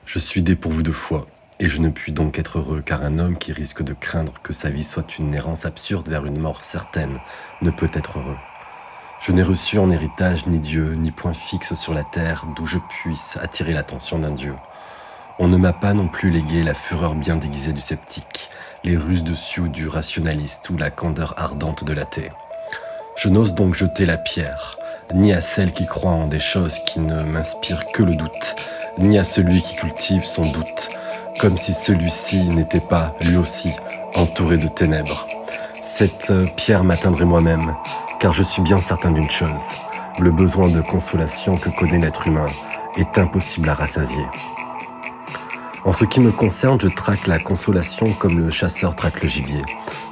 Je suis dépourvu de foi, et je ne puis donc être heureux, car un homme qui risque de craindre que sa vie soit une errance absurde vers une mort certaine ne peut être heureux. Je n'ai reçu en héritage ni Dieu, ni point fixe sur la terre d'où je puisse attirer l'attention d'un Dieu. On ne m'a pas non plus légué la fureur bien déguisée du sceptique, les ruses de Sioux du rationaliste ou la candeur ardente de l'athée. Je n'ose donc jeter la pierre, ni à celle qui croit en des choses qui ne m'inspirent que le doute, ni à celui qui cultive son doute, comme si celui-ci n'était pas, lui aussi, entouré de ténèbres. Cette pierre m'atteindrait moi-même, car je suis bien certain d'une chose, le besoin de consolation que connaît l'être humain est impossible à rassasier. En ce qui me concerne, je traque la consolation comme le chasseur traque le gibier.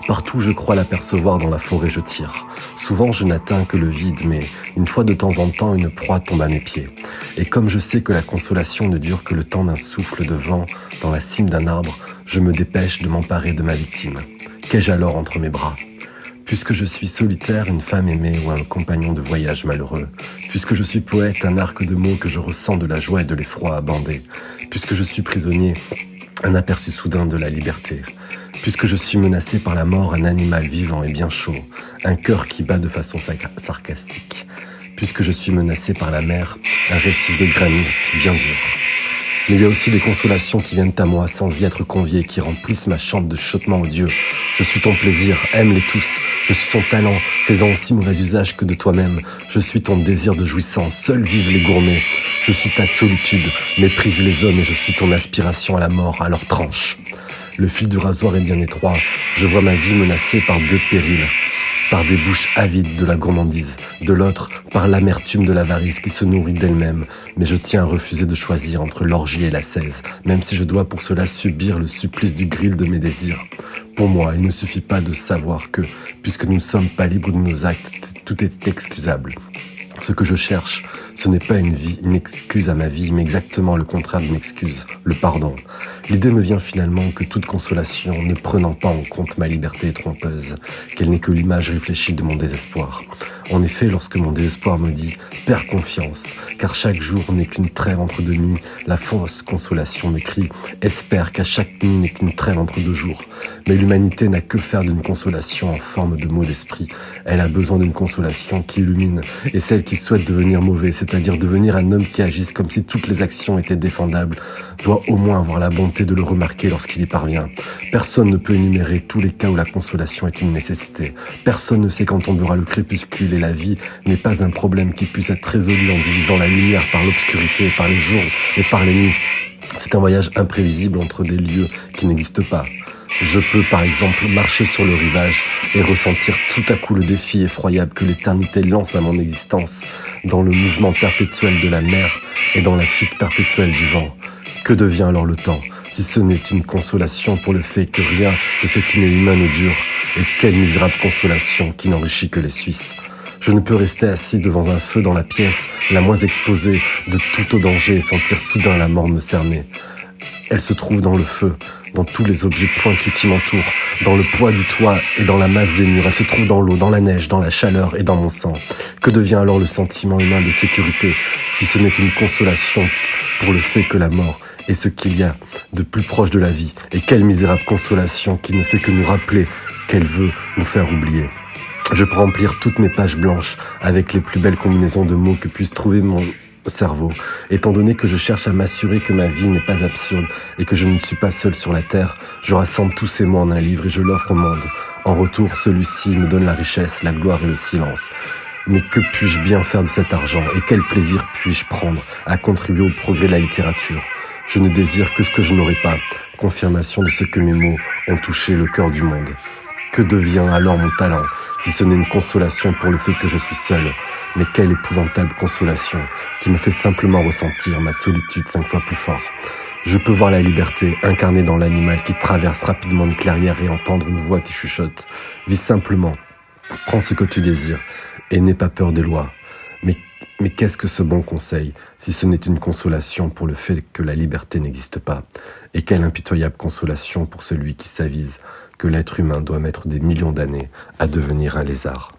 Partout je crois l'apercevoir dans la forêt, je tire. Souvent je n'atteins que le vide, mais une fois de temps en temps, une proie tombe à mes pieds. Et comme je sais que la consolation ne dure que le temps d'un souffle de vent dans la cime d'un arbre, je me dépêche de m'emparer de ma victime. Qu'ai-je alors entre mes bras ? Puisque je suis solitaire, une femme aimée ou un compagnon de voyage malheureux. Puisque je suis poète, un arc de mots que je ressens de la joie et de l'effroi à bander. Puisque je suis prisonnier, un aperçu soudain de la liberté. Puisque je suis menacé par la mort, un animal vivant et bien chaud, un cœur qui bat de façon sarcastique. Puisque je suis menacé par la mer, un récif de granit bien dur. Mais il y a aussi des consolations qui viennent à moi sans y être convié, qui remplissent ma chambre de chuchotements odieux. Je suis ton plaisir, aime-les tous. Je suis son talent, faisant aussi mauvais usage que de toi-même. Je suis ton désir de jouissance, seuls vivent les gourmets. Je suis ta solitude, méprise les hommes et je suis ton aspiration à la mort, à leur tranche. Le fil du rasoir est bien étroit, je vois ma vie menacée par deux périls. Par des bouches avides de la gourmandise, de l'autre par l'amertume de l'avarice qui se nourrit d'elle-même. Mais je tiens à refuser de choisir entre l'orgie et l'ascèse, même si je dois pour cela subir le supplice du grill de mes désirs. Pour moi, il ne suffit pas de savoir que, puisque nous ne sommes pas libres de nos actes, tout est excusable. Ce que je cherche, ce n'est pas une excuse à ma vie, mais exactement le contraire d'une excuse, le pardon. L'idée me vient finalement que toute consolation, ne prenant pas en compte ma liberté est trompeuse, qu'elle n'est que l'image réfléchie de mon désespoir. En effet, lorsque mon désespoir me dit « perds confiance », car chaque jour n'est qu'une trêve entre deux nuits, la fausse consolation me crie « espère qu'à chaque nuit n'est qu'une trêve entre deux jours ». Mais l'humanité n'a que faire d'une consolation en forme de mot d'esprit. Elle a besoin d'une consolation qui illumine, et celle qui souhaite devenir mauvais, c'est-à-dire devenir un homme qui agisse comme si toutes les actions étaient défendables, doit au moins avoir la bonté de le remarquer lorsqu'il y parvient. Personne ne peut énumérer tous les cas où la consolation est une nécessité. Personne ne sait quand tombera le crépuscule et la vie n'est pas un problème qui puisse être résolu en divisant la lumière par l'obscurité, par les jours et par les nuits. C'est un voyage imprévisible entre des lieux qui n'existent pas. Je peux par exemple marcher sur le rivage et ressentir tout à coup le défi effroyable que l'éternité lance à mon existence dans le mouvement perpétuel de la mer et dans la fuite perpétuelle du vent. Que devient alors le temps, si ce n'est une consolation pour le fait que rien de ce qui n'est humain ne dure, et quelle misérable consolation qui n'enrichit que les Suisses. Je ne peux rester assis devant un feu dans la pièce la moins exposée de tout au danger et sentir soudain la mort me cerner. Elle se trouve dans le feu, dans tous les objets pointus qui m'entourent, dans le poids du toit et dans la masse des murs. Elle se trouve dans l'eau, dans la neige, dans la chaleur et dans mon sang. Que devient alors le sentiment humain de sécurité, si ce n'est une consolation pour le fait que la mort est ce qu'il y a de plus proche de la vie? Et quelle misérable consolation qui ne fait que nous rappeler qu'elle veut nous faire oublier. Je peux remplir toutes mes pages blanches avec les plus belles combinaisons de mots que puisse trouver mon cerveau, étant donné que je cherche à m'assurer que ma vie n'est pas absurde et que je ne suis pas seul sur la terre, je rassemble tous ces mots en un livre et je l'offre au monde. En retour, celui-ci me donne la richesse, la gloire et le silence. Mais que puis-je bien faire de cet argent et quel plaisir puis-je prendre à contribuer au progrès de la littérature? Je ne désire que ce que je n'aurai pas, confirmation de ce que mes mots ont touché le cœur du monde. Que devient alors mon talent, si ce n'est une consolation pour le fait que je suis seul? Mais quelle épouvantable consolation, qui me fait simplement ressentir ma solitude 5 fois plus fort. Je peux voir la liberté incarnée dans l'animal qui traverse rapidement une clairière et entendre une voix qui chuchote. Vis simplement, prends ce que tu désires et n'aie pas peur des lois. Mais qu'est-ce que ce bon conseil, si ce n'est une consolation pour le fait que la liberté n'existe pas? Et quelle impitoyable consolation pour celui qui s'avise que l'être humain doit mettre des millions d'années à devenir un lézard.